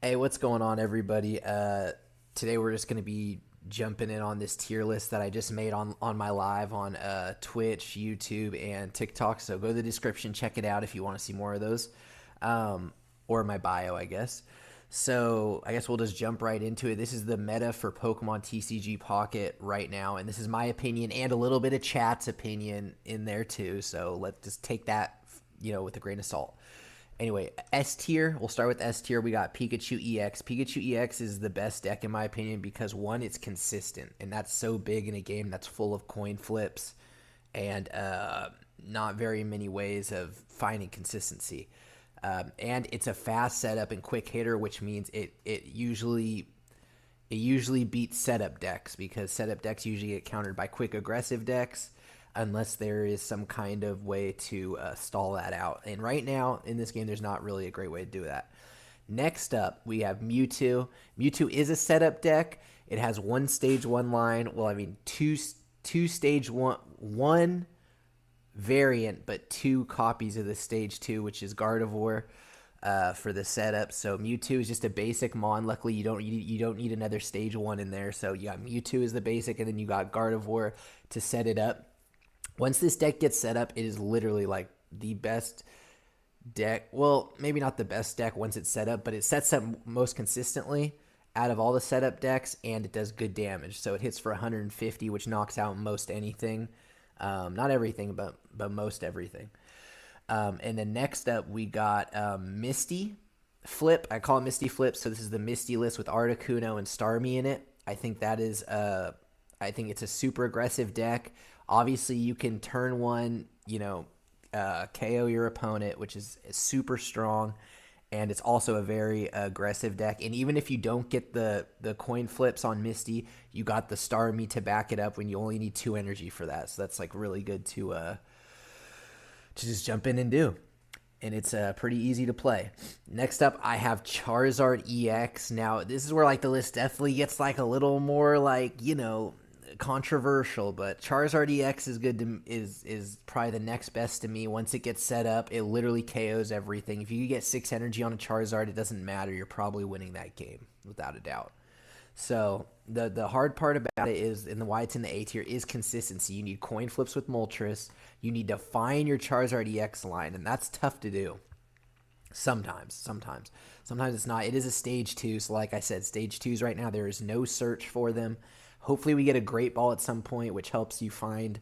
Hey, what's going on, everybody? Today we're just going to be jumping in on this tier list that I just made on my live on Twitch, YouTube, and TikTok. So go to the description, check it out if you want to see more of those, or my bio, I guess. So I guess we'll just jump right into it. This is the meta for Pokemon TCG Pocket right now, and this is my opinion and a little bit of chat's opinion in there too. So let's just take that, with a grain of salt. Anyway, S tier. We'll start with S tier. We got Pikachu EX. Pikachu EX is the best deck in my opinion because one, it's consistent, and that's so big in a game that's full of coin flips and not very many ways of finding consistency. And it's a fast setup and quick hitter, which means it usually beats setup decks because setup decks usually get countered by quick aggressive decks unless there is some kind of way to stall that out. And right now in this game, there's not really a great way to do that. Next up, we have Mewtwo. Mewtwo is a setup deck. It has one stage one line. Well, I mean two stage one variant, but two copies of the stage two, which is Gardevoir. For the setup. So Mewtwo is just a basic mon. Luckily, you don't need another stage one in there. So you got Mewtwo is the basic, and then you got Gardevoir to set it up. Once this deck gets set up, it is literally like the best deck. Well, maybe not the best deck once it's set up, but it sets up most consistently out of all the setup decks, and it does good damage. So it hits for 150, which knocks out most anything. Not everything, but most everything. And then next up, we got Misty Flip. I call it Misty Flip. So this is the Misty list with Articuno and Starmie in it. I think I think it's a super aggressive deck. Obviously, you can turn one, KO your opponent, which is super strong. And it's also a very aggressive deck. And even if you don't get the coin flips on Misty, you got the Starmie to back it up when you only need 2 energy for that. So that's like really good to just jump in and do. And it's pretty easy to play. Next up, I have Charizard EX. Now, this is where like the list definitely gets like a little more like, controversial, but Charizard EX is good to is probably the next best to me. Once it gets set up, it literally KOs everything. If you get 6 energy on a Charizard, it doesn't matter. You're probably winning that game without a doubt. So the hard part about it is, and why it's in the A tier, is consistency. You need coin flips with Moltres. You need to find your Charizard EX line, and that's tough to do. Sometimes it's not. It is a stage 2, so like I said, stage 2s right now, there is no search for them. Hopefully we get a Great Ball at some point, which helps you find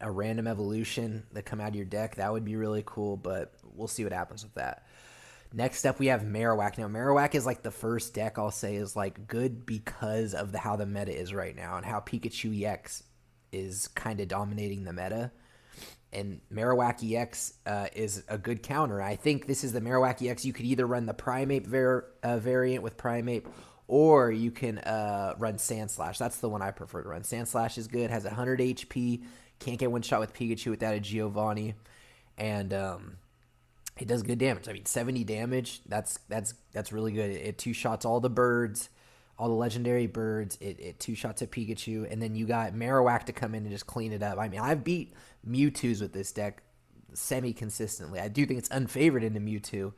a random evolution that come out of your deck. That would be really cool, but we'll see what happens with that. Next up, we have Marowak. Now, Marowak is like the first deck I'll say is like good because of how the meta is right now and how Pikachu EX is kind of dominating the meta. And Marowak EX is a good counter. I think this is the Marowak EX. You could either run the Primeape variant with Primeape, or you can run Sandslash. That's the one I prefer to run. Sandslash is good, has 100 HP, can't get one shot with Pikachu without a Giovanni, and it does good damage. I mean, 70 damage, that's really good. It two-shots all the birds, all the legendary birds. It two-shots at Pikachu, and then you got Marowak to come in and just clean it up. I mean, I've beat Mewtwo's with this deck semi-consistently. I do think it's unfavored into Mewtwo,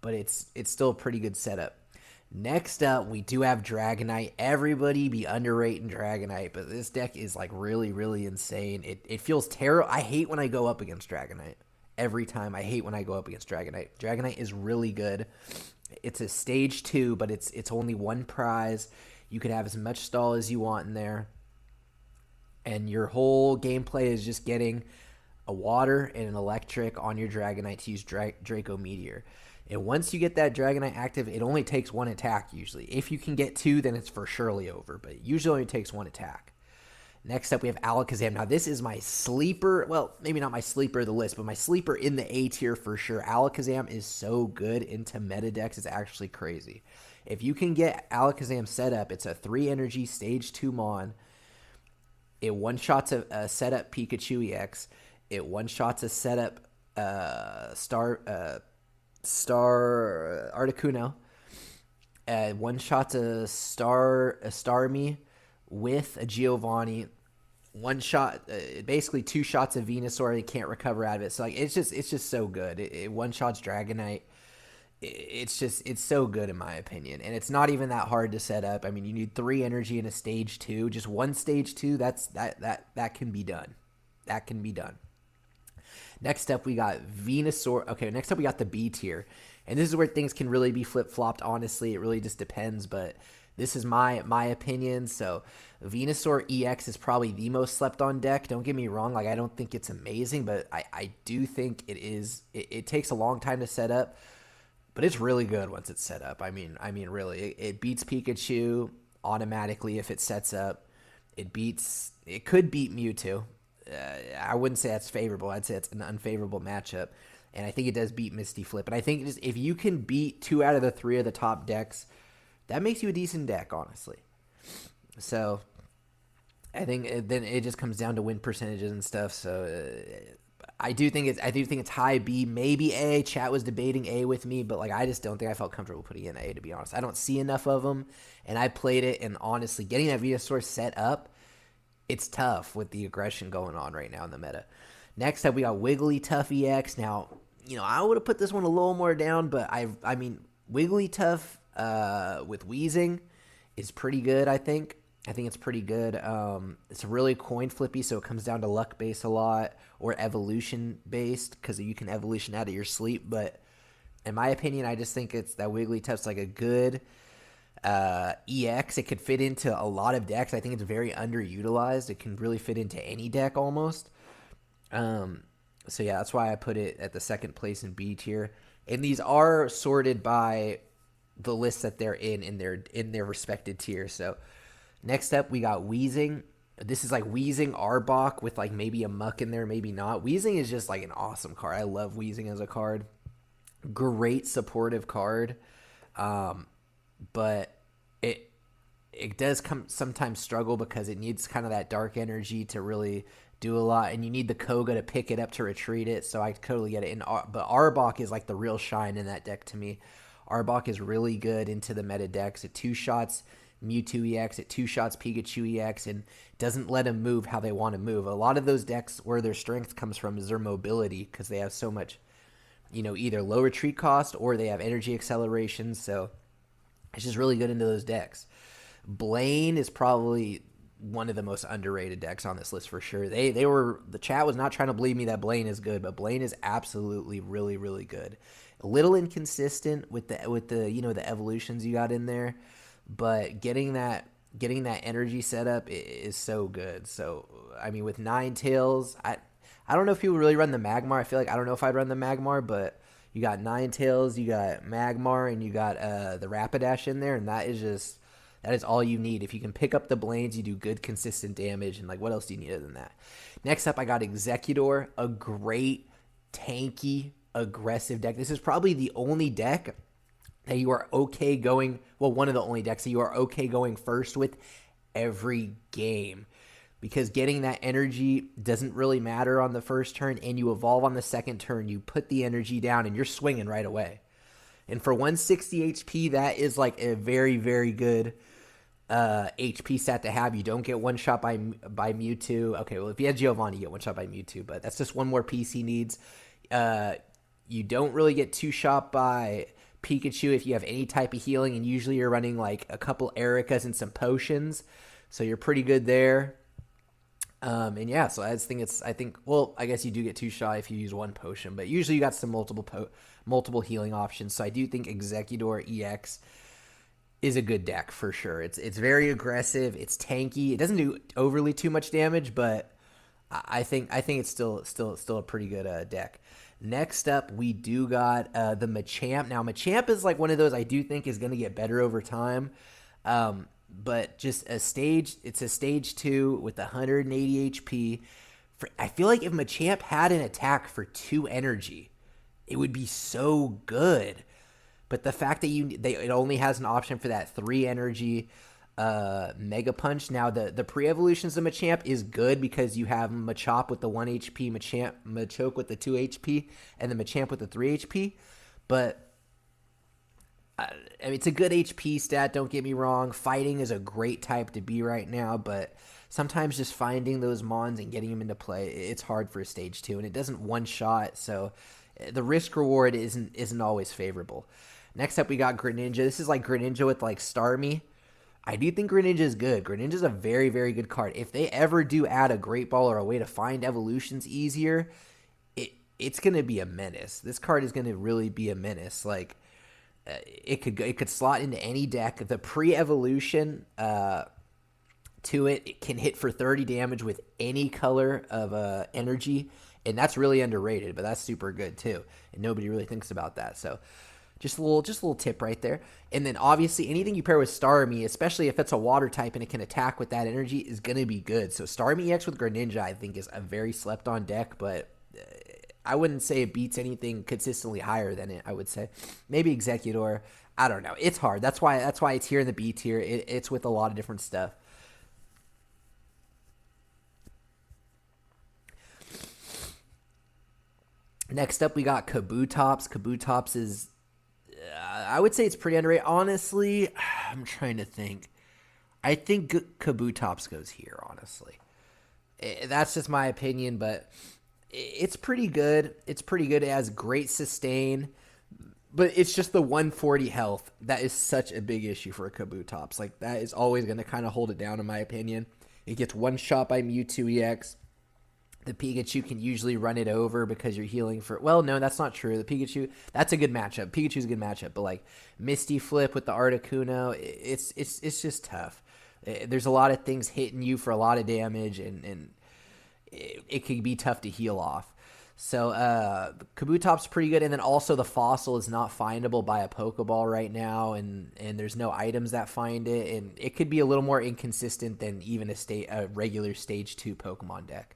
but it's still a pretty good setup. Next up, we do have Dragonite. Everybody be underrating Dragonite, but this deck is like really, really insane. It feels terrible. I hate when I go up against Dragonite. Every time I hate when I go up against Dragonite. Dragonite is really good. It's a stage 2, but it's only one prize. You can have as much stall as you want in there. And your whole gameplay is just getting a water and an electric on your Dragonite to use Draco Meteor. And once you get that Dragonite active, it only takes 1 attack usually. If you can get 2, then it's for surely over, but it usually only takes 1 attack. Next up, we have Alakazam. Now, this is my sleeper. Well, maybe not my sleeper of the list, but my sleeper in the A tier for sure. Alakazam is so good into meta decks. It's actually crazy. If you can get Alakazam set up, it's a 3 energy stage 2 mon. It one-shots a setup Pikachu EX. It one-shots a setup Star Articuno. One-shots a Starmie with a Giovanni. One shot, basically 2 shots of Venusaur. You can't recover out of it. So like it's just so good. It one shots Dragonite. it's so good in my opinion, and it's not even that hard to set up. I mean, you need 3 energy in a stage 2, just one stage 2. That can be done. That can be done. Next up, we got Venusaur. Okay, next up we got the B tier, and this is where things can really be flip flopped. Honestly, it really just depends, but this is my opinion. So Venusaur EX is probably the most slept on deck. Don't get me wrong, like I don't think it's amazing, but I do think it is. It takes a long time to set up, but it's really good once it's set up. I mean, really, it beats Pikachu automatically if it sets up. It could beat Mewtwo. I wouldn't say that's favorable. I'd say it's an unfavorable matchup. And I think it does beat Misty Flip. And I think just if you can beat 2 out of the 3 of the top decks, that makes you a decent deck, honestly. So I think then it just comes down to win percentages and stuff. So I do think it's high B, maybe A. Chat was debating A with me, but like I just don't think I felt comfortable putting in A, to be honest. I don't see enough of them, and I played it, and honestly, getting that Venusaur set up, it's tough with the aggression going on right now in the meta. Next up, we got Wigglytuff EX. Now, I would have put this one a little more down, but I mean, Wigglytuff with Wheezing is pretty good, I think. I think it's pretty good. It's really coin flippy, so it comes down to luck base a lot or evolution based because you can evolution out of your sleep. But in my opinion, I just think it's that Wigglytuff's like a good EX. It could fit into a lot of decks. I think it's very underutilized. It can really fit into any deck almost. So yeah, that's why I put it at the second place in B tier. And these are sorted by the list that they're in their respected tiers. So next up, we got Wheezing. This is like Wheezing Arbok with like maybe a Muck in there, maybe not. Wheezing is just like an awesome card. I love Wheezing as a card. Great supportive card. But it does sometimes struggle because it needs kind of that dark energy to really do a lot, and you need the Koga to pick it up to retreat it, so I totally get it. But Arbok is like the real shine in that deck to me. Arbok is really good into the meta decks. It 2-shots Mewtwo EX, it 2-shots Pikachu EX, and doesn't let them move how they want to move. A lot of those decks, where their strength comes from is their mobility, because they have so much, either low retreat cost or they have energy acceleration, so it's just really good into those decks. Blaine is probably one of the most underrated decks on this list for sure. The chat was not trying to believe me that Blaine is good, but Blaine is absolutely really, really good. A little inconsistent with the the evolutions you got in there, but getting that energy setup is so good. So I mean, with Ninetales, I don't know if people really run the Magmar. I don't know if I'd run the Magmar, but you got Ninetales, you got Magmar, and you got the Rapidash in there, and that is all you need. If you can pick up the Blaines, you do good, consistent damage, and like, what else do you need other than that? Next up, I got Executor, a great, tanky, aggressive deck. This is probably the only deck that you are okay going, well, one of the only decks that you are okay going first with every game. Because getting that energy doesn't really matter on the first turn, and you evolve on the second turn, you put the energy down, and you're swinging right away. And for 160 HP, that is like a very, very good HP stat to have. You don't get one shot by Mewtwo. Okay, well, if you have Giovanni, you get one shot by Mewtwo, but that's just one more piece he needs. You don't really get 2-shot by Pikachu if you have any type of healing, and usually you're running like a couple Ericas and some potions, so you're pretty good there. And yeah, so I guess you do get 2-shot if you use one potion, but usually you got some multiple healing options. So I do think Executor EX is a good deck for sure. It's very aggressive. It's tanky. It doesn't do overly too much damage, but I think it's still a pretty good deck. Next up, we do got the Machamp. Now, Machamp is like one of those I do think is going to get better over time. But just it's a stage 2 with 180 HP. I feel like if Machamp had an attack for 2 energy, it would be so good. But the fact that it only has an option for that 3 energy Mega Punch. Now, the pre-evolutions of Machamp is good because you have Machop with the 1 HP, Machoke with the 2 HP, and the Machamp with the 3 HP. But I mean, it's a good HP stat, don't get me wrong. Fighting is a great type to be right now, but sometimes just finding those Mons and getting them into play, it's hard for a stage 2, and it doesn't one-shot, so the risk reward isn't always favorable. Next up, we got Greninja. This is like Greninja with like Starmie. I do think Greninja is good. Greninja is a very, very good card. If they ever do add a Great Ball or a way to find evolutions easier, it's going to be a menace. This card is going to really be a menace. Like, it could slot into any deck. The pre-evolution to it can hit for 30 damage with any color of energy, and that's really underrated, but that's super good too, and nobody really thinks about that. So just a little tip right there. And then obviously anything you pair with Starmie, especially if it's a water type and it can attack with that energy, is going to be good. So Starmie EX with Greninja I think is a very slept on deck, but I wouldn't say it beats anything consistently higher than it. I would say maybe Executor. I don't know. It's hard. That's why it's here in the B tier. It's with a lot of different stuff. Next up, we got Kabutops. Kabutops is, I would say it's pretty underrated. Honestly, I'm trying to think. I think Kabutops goes here, honestly. That's just my opinion, but it's pretty good. It's pretty good. It has great sustain, but it's just the 140 health. That is such a big issue for a Kabutops. Like, that is always going to kind of hold it down, in my opinion. It gets one shot by Mewtwo EX. The Pikachu can usually run it over because you're healing for... Well, no, that's not true. The Pikachu... That's a good matchup. Pikachu's a good matchup. But, like, Misty Flip with the Articuno, it's just tough. There's a lot of things hitting you for a lot of damage, and it can be tough to heal off. So, Kabutop's pretty good. And then also the Fossil is not findable by a Pokeball right now, and there's no items that find it. And it could be a little more inconsistent than even a regular Stage 2 Pokemon deck.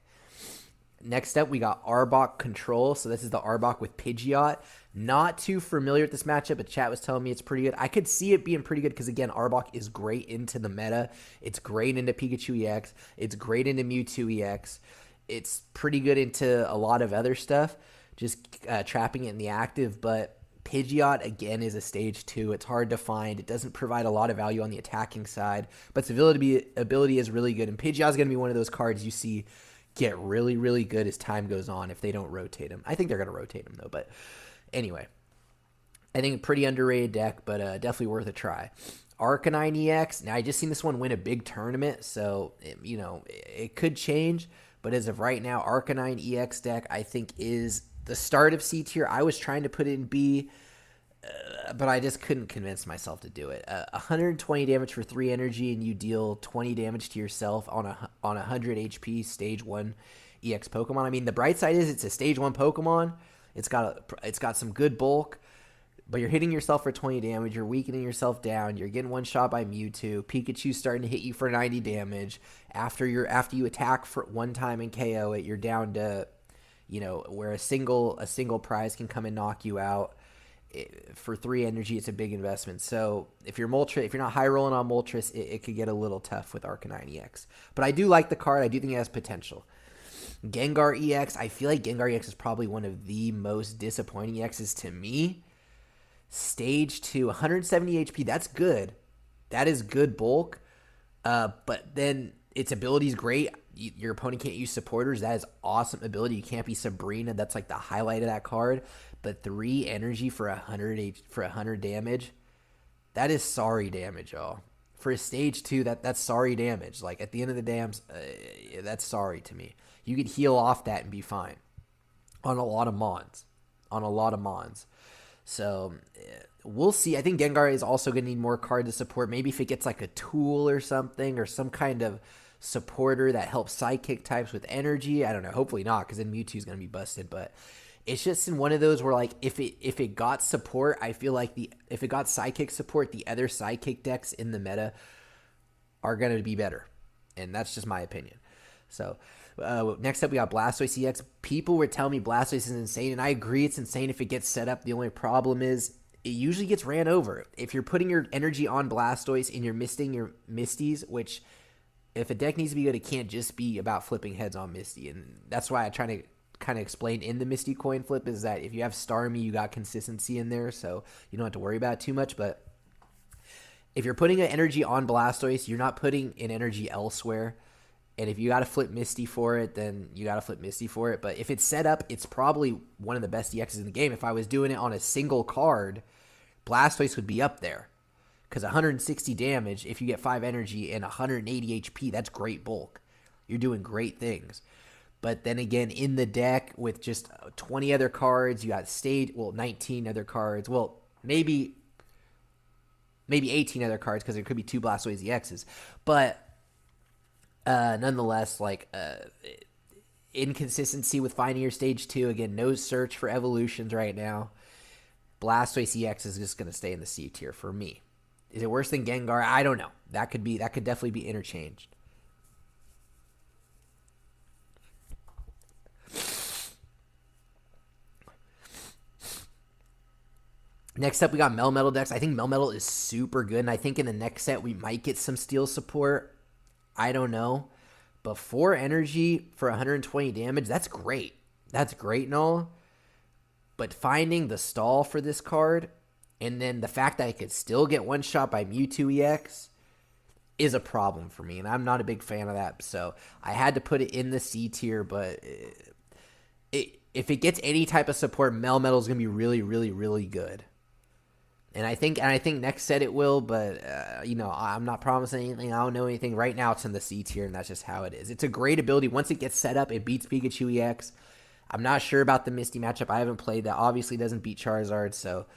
Next up, we got Arbok Control. So this is the Arbok with Pidgeot. Not too familiar with this matchup, but chat was telling me it's pretty good. I could see it being pretty good because, again, Arbok is great into the meta. It's great into Pikachu EX. It's great into Mewtwo EX. It's pretty good into a lot of other stuff, just trapping it in the active. But Pidgeot, again, is a Stage 2. It's hard to find. It doesn't provide a lot of value on the attacking side, but its ability is really good. And Pidgeot is going to be one of those cards you see get really, really good as time goes on if they don't rotate him. I think they're going to rotate him, though. But anyway, I think a pretty underrated deck, but definitely worth a try. Arcanine EX. Now, I just seen this one win a big tournament, so, it could change. But as of right now, Arcanine EX deck, I think, is the start of C tier. I was trying to put it in B, but I just couldn't convince myself to do it. 120 damage for 3 energy, and you deal 20 damage to yourself on 100 HP Stage 1 EX Pokemon. I mean, the bright side is it's a Stage 1 Pokemon. It's got some good bulk, but you're hitting yourself for 20 damage. You're weakening yourself down. You're getting one shot by Mewtwo. Pikachu's starting to hit you for 90 damage. After you attack for one time and KO it, you're down to, where a single prize can come and knock you out. For 3 energy, it's a big investment. So if you're not high rolling on Moltres, it could get a little tough with Arcanine EX. But I do like the card. I do think it has potential. Gengar EX. I feel like Gengar EX is probably one of the most disappointing EXs to me. Stage 2, 170 HP. That's good. That is good bulk. But then its ability is great. Your opponent can't use supporters. That is awesome ability. You can't be Sabrina. That's like the highlight of that card. But 3 energy for 100 damage, that is sorry damage, y'all. For a Stage 2, that's sorry damage. Like, at the end of the day, that's sorry to me. You could heal off that and be fine on a lot of Mons. So we'll see. I think Gengar is also going to need more card to support. Maybe if it gets like a tool or something, or some kind of supporter that helps Psychic types with energy. I don't know. Hopefully not, because then Mewtwo's going to be busted. But it's just in one of those where, like, if it got support, I feel like if it got Psychic support, the other Psychic decks in the meta are going to be better. And that's just my opinion. So next up, we got Blastoise EX. People were telling me Blastoise is insane, and I agree it's insane if it gets set up. The only problem is it usually gets ran over. If you're putting your energy on Blastoise and you're misting your Misties, which if a deck needs to be good, it can't just be about flipping heads on Misty. And that's why I try to kind of explain in the Misty coin flip is that if you have Starmie, you got consistency in there, so you don't have to worry about it too much. But if you're putting an energy on Blastoise, you're not putting an energy elsewhere. And if you got to flip Misty for it, then you got to flip Misty for it. But if it's set up, it's probably one of the best EXs in the game. If I was doing it on a single card, Blastoise would be up there. Because 160 damage, if you get 5 energy and 180 HP, that's great bulk. You're doing great things. But then again, in the deck with just 20 other cards, you got 19 other cards. Well, maybe 18 other cards because there could be 2 Blastoise EXs. But nonetheless, inconsistency with finding your stage 2. Again, no search for evolutions right now. Blastoise EX is just going to stay in the C tier for me. Is it worse than Gengar? I don't know. That could definitely be interchanged. Next up, we got Melmetal decks. I think Melmetal is super good, and I think in the next set we might get some Steel support. I don't know. But 4 energy for 120 damage, that's great. That's great and all. But finding the stall for this card, and then the fact that I could still get one shot by Mewtwo EX is a problem for me, and I'm not a big fan of that. So I had to put it in the C tier, but if it gets any type of support, Melmetal is going to be really, really, really good. And I think next set it will, but I'm not promising anything. I don't know anything. Right now it's in the C tier, and that's just how it is. It's a great ability. Once it gets set up, it beats Pikachu EX. I'm not sure about the Misty matchup. I haven't played that. Obviously doesn't beat Charizard, so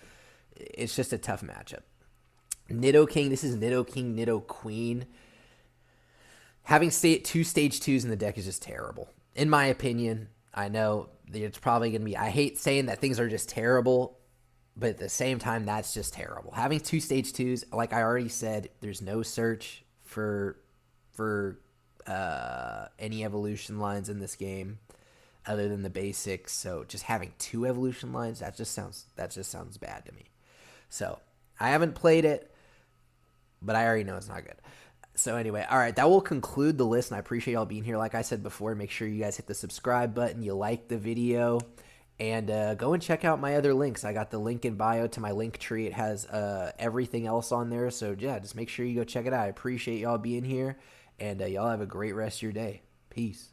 it's just a tough matchup. Nidoking, this is Nidoking, Nidoqueen. Having 2 stage 2s in the deck is just terrible. In my opinion, I know it's probably going to be... I hate saying that things are just terrible, but at the same time, that's just terrible. Having 2 stage 2s, like I already said, there's no search for any evolution lines in this game other than the basics. So just having 2 evolution lines, that just sounds bad to me. So I haven't played it, but I already know it's not good. So anyway, all right, that will conclude the list, and I appreciate y'all being here. Like I said before, make sure you guys hit the subscribe button, you like the video, and go and check out my other links. I got the link in bio to my link tree. It has everything else on there. So yeah, just make sure you go check it out. I appreciate y'all being here, and y'all have a great rest of your day. Peace.